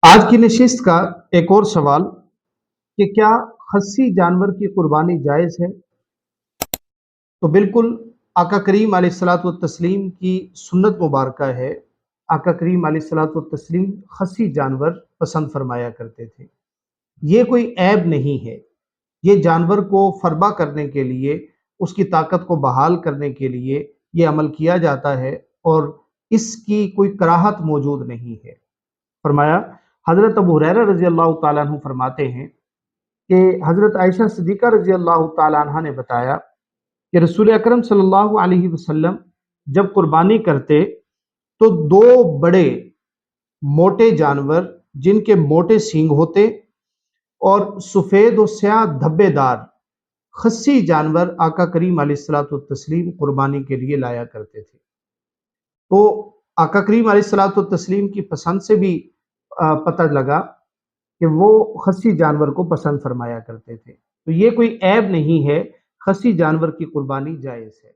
आज की नशिस्त का एक और सवाल कि क्या खस्सी जानवर की कुर्बानी जायज़ है? तो बिल्कुल आका करीम अलैहिस्सलातु वत्तस्लीम की सुन्नत मुबारका है। आका करीम अलैहिस्सलातु वत्तस्लीम खस्सी जानवर पसंद फरमाया करते थे। ये कोई ऐब नहीं है। ये जानवर को फरबा करने के लिए, उसकी ताकत को बहाल करने के लिए ये अमल किया जाता है और इसकी कोई कराहत मौजूद नहीं है। फरमाया हज़रत अबू हुरैरा रज़ी अल्लाह तआला अन्हु फरमाते हैं कि हज़रत आयशा सिद्दीक़ा रज़ी अल्लाह तआला अन्हा ने बताया कि रसूल अकरम सल्लल्लाहु अलैहि वसल्लम जब कुर्बानी करते तो दो बड़े मोटे जानवर जिनके मोटे सींग होते और सफ़ेद और स्याह धब्बेदार खस्सी जानवर आका करीम अलैहिस्सलातु वत्तस्लीम कुर्बानी के लिए लाया करते थे। तो आका करीम अलैहिस्सलातु वत्तस्लीम की पसंद से भी पता लगा कि वो खस्सी जानवर को पसंद फरमाया करते थे। तो ये कोई ऐब नहीं है, खस्सी जानवर की कुर्बानी जायज़ है।